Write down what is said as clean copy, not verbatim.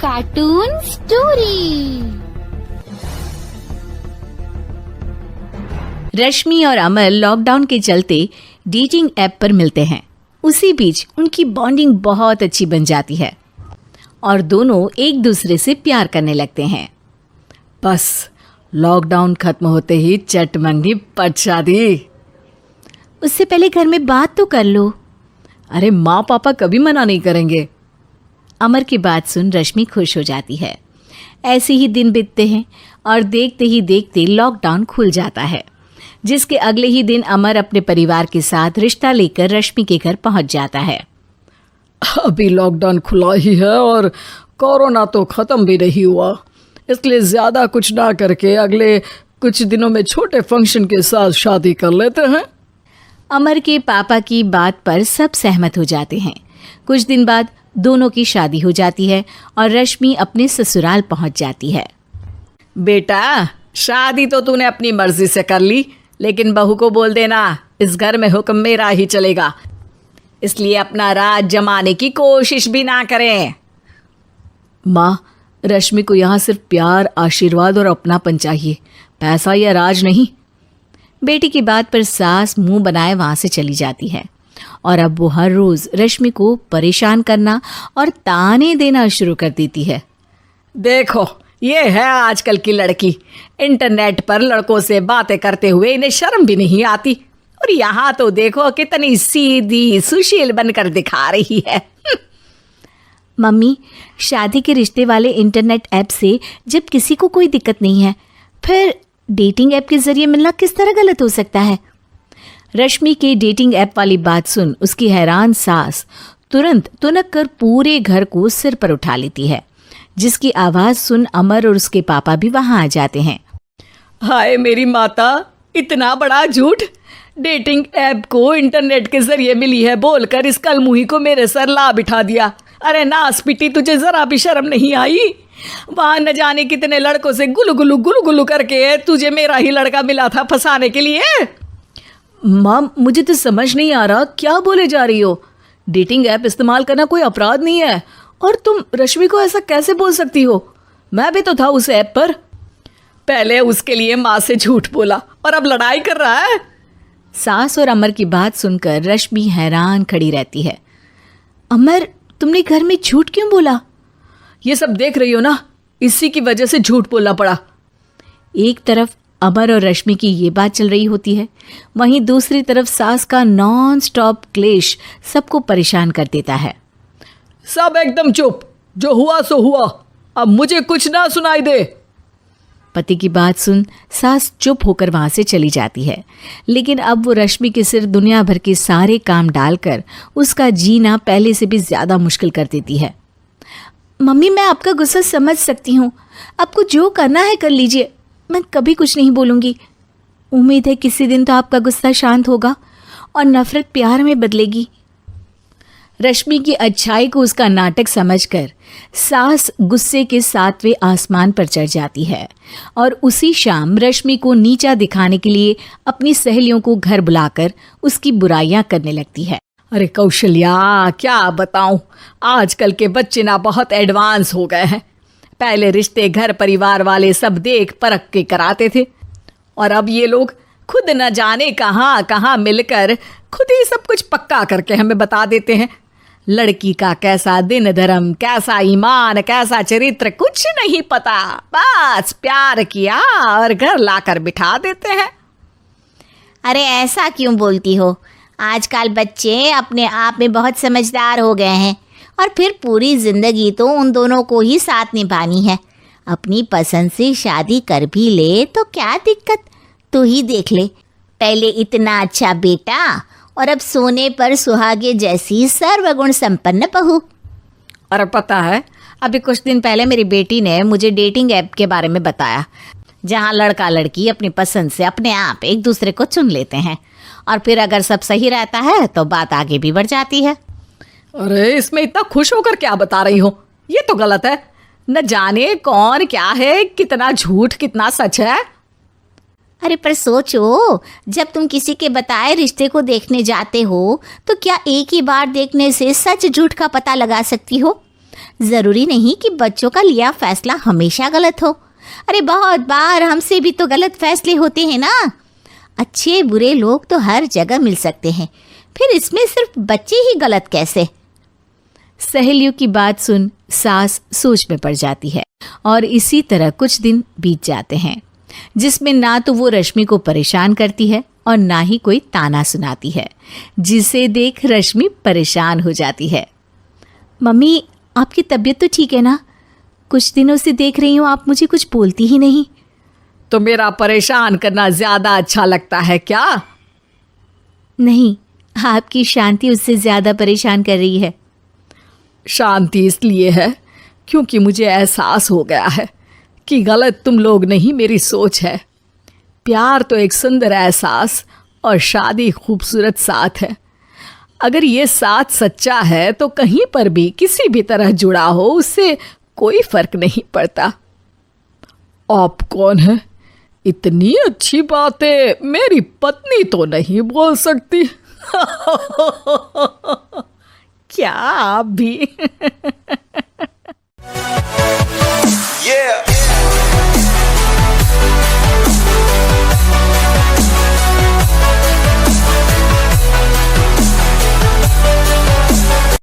Cartoon story. रश्मि और अमर lockdown के चलते डेटिंग ऐप पर मिलते हैं। उसी बीच उनकी बॉन्डिंग बहुत अच्छी बन जाती है और दोनों एक दूसरे से प्यार करने लगते हैं। बस लॉकडाउन खत्म होते ही चट मंगनी पट शादी। उससे पहले घर में बात तो कर लो। अरे माँ पापा कभी मना नहीं करेंगे। अमर की बात सुन रश्मि खुश हो जाती है। ऐसे ही दिन बीतते हैं और देखते ही देखते लॉकडाउन खुल जाता है, जिसके अगले ही दिन अमर अपने परिवार के साथ रिश्ता लेकर रश्मि के घर पहुंच जाता है। अभी लॉकडाउन खुला ही है और कोरोना तो ख़त्म भी नहीं हुआ, इसलिए ज़्यादा कुछ ना करके अगले कुछ दिनों में छोटे फंक्शन के साथ शादी कर लेते हैं। अमर के पापा की बात पर सब सहमत हो जाते हैं। कुछ दिन बाद दोनों की शादी हो जाती है और रश्मि अपने ससुराल पहुंच जाती है। बेटा, शादी तो तूने अपनी मर्जी से कर ली, लेकिन बहू को बोल देना इस घर में हुक्म मेरा ही चलेगा, इसलिए अपना राज जमाने की कोशिश भी ना करें। माँ, रश्मि को यहाँ सिर्फ प्यार, आशीर्वाद और अपनापन चाहिए, पैसा या राज नहीं। बेटी की बात पर सास मुंह बनाए वहां से चली जाती है और अब वो हर रोज रश्मि को परेशान करना और ताने देना शुरू कर देती है। देखो, ये है आजकल की लड़की, इंटरनेट पर लड़कों से बातें करते हुए इन्हें शर्म भी नहीं आती, और यहाँ तो देखो कितनी सीधी सुशील बनकर दिखा रही है। मम्मी, शादी के रिश्ते वाले इंटरनेट ऐप से जब किसी को कोई दिक्कत नहीं है, फिर डेटिंग ऐप के जरिए मिलना किस तरह गलत हो सकता है? रश्मि के डेटिंग ऐप वाली बात सुन उसकी हैरान सास तुरंत तुनक कर पूरे घर को सिर पर उठा लेती है, जिसकी आवाज सुन अमर और उसके पापा भी वहां आ जाते हैं। हाय मेरी माता, इतना बड़ा झूठ! डेटिंग ऐप को इंटरनेट के जरिए मिली है बोलकर इस कलमुही को मेरे सर ला बिठा दिया। अरे नास पिटी, तुझे जरा भी शर्म नहीं आई? वहां न जाने कितने लड़कों से गुलू गुलू करके तुझे मेरा ही लड़का मिला था फंसाने के लिए। माँ, मुझे तो समझ नहीं आ रहा क्या बोले जा रही हो। डेटिंग ऐप इस्तेमाल करना कोई अपराध नहीं है, और तुम रश्मि को ऐसा कैसे बोल सकती हो? मैं भी तो था उस ऐप पर। पहले उसके लिए माँ से झूठ बोला और अब लड़ाई कर रहा है। सास और अमर की बात सुनकर रश्मि हैरान खड़ी रहती है। अमर, तुमने घर में झूठ क्यों बोला? ये सब देख रही हो ना, इसी की वजह से झूठ बोलना पड़ा। एक तरफ अमर और रश्मि की ये बात चल रही होती है, वहीं दूसरी तरफ सास का नॉन स्टॉप क्लेश सबको परेशान कर देता है। सब एकदम चुप, जो हुआ सो हुआ, अब मुझे कुछ ना सुनाई दे। पति की बात सुन सास चुप होकर वहां से चली जाती है, लेकिन अब वो रश्मि के सिर दुनिया भर के सारे काम डालकर उसका जीना पहले से भी ज्यादा मुश्किल कर देती है। मम्मी, मैं आपका गुस्सा समझ सकती हूँ, आपको जो करना है कर लीजिए, मैं कभी कुछ नहीं बोलूँगी। उम्मीद है किसी दिन तो आपका गुस्सा शांत होगा और नफरत प्यार में बदलेगी। रश्मि की अच्छाई को उसका नाटक समझकर सास गुस्से के 7वें आसमान पर चढ़ जाती है और उसी शाम रश्मि को नीचा दिखाने के लिए अपनी सहेलियों को घर बुलाकर उसकी बुराइयां करने लगती है। अरे कौशल्या, क्या बताऊं, आजकल के बच्चे ना बहुत एडवांस हो गए हैं। पहले रिश्ते घर परिवार वाले सब देख परख के कराते थे, और अब ये लोग खुद न जाने कहाँ कहाँ मिलकर खुद ही सब कुछ पक्का करके हमें बता देते हैं। लड़की का कैसा दिन धर्म, कैसा ईमान, कैसा चरित्र कुछ नहीं पता, बस प्यार किया और घर लाकर बिठा देते हैं। अरे ऐसा क्यों बोलती हो? आजकल बच्चे अपने आप में बहुत समझदार हो गए हैं, और फिर पूरी जिंदगी तो उन दोनों को ही साथ निभानी है। अपनी पसंद से शादी कर भी ले तो क्या दिक्कत? तू ही देख ले, पहले इतना अच्छा बेटा और अब सोने पर सुहागे जैसी सर्वगुण संपन्न बहू। और पता है, अभी कुछ दिन पहले मेरी बेटी ने मुझे डेटिंग ऐप के बारे में बताया, जहाँ लड़का लड़की अपनी पसंद से अपने आप एक दूसरे को चुन लेते हैं, और फिर अगर सब सही रहता है तो बात आगे भी बढ़ जाती है। अरे इसमें इतना खुश होकर क्या बता रही हो? ये तो गलत है। न जाने कौन क्या है, कितना झूठ कितना सच है। अरे पर सोचो, जब तुम किसी के बताए रिश्ते को देखने जाते हो तो क्या एक ही बार देखने से सच झूठ का पता लगा सकती हो? ज़रूरी नहीं कि बच्चों का लिया फैसला हमेशा गलत हो। अरे बहुत बार हमसे भी तो गलत फैसले होते हैं ना। अच्छे बुरे लोग तो हर जगह मिल सकते हैं, फिर इसमें सिर्फ बच्चे ही गलत कैसे? सहेलियों की बात सुन सास सोच में पड़ जाती है और इसी तरह कुछ दिन बीत जाते हैं, जिसमें ना तो वो रश्मि को परेशान करती है और ना ही कोई ताना सुनाती है, जिसे देख रश्मि परेशान हो जाती है। मम्मी, आपकी तबीयत तो ठीक है ना? कुछ दिनों से देख रही हूँ आप मुझे कुछ बोलती ही नहीं। तो मेरा परेशान करना ज्यादा अच्छा लगता है क्या? नहीं, आपकी शांति उससे ज्यादा परेशान कर रही है। शांति इसलिए है क्योंकि मुझे एहसास हो गया है कि गलत तुम लोग नहीं, मेरी सोच है। प्यार तो एक सुंदर एहसास और शादी खूबसूरत साथ है। अगर ये साथ सच्चा है तो कहीं पर भी किसी भी तरह जुड़ा हो, उससे कोई फर्क नहीं पड़ता। आप कौन है? इतनी अच्छी बातें मेरी पत्नी तो नहीं बोल सकती। क्या आप भी?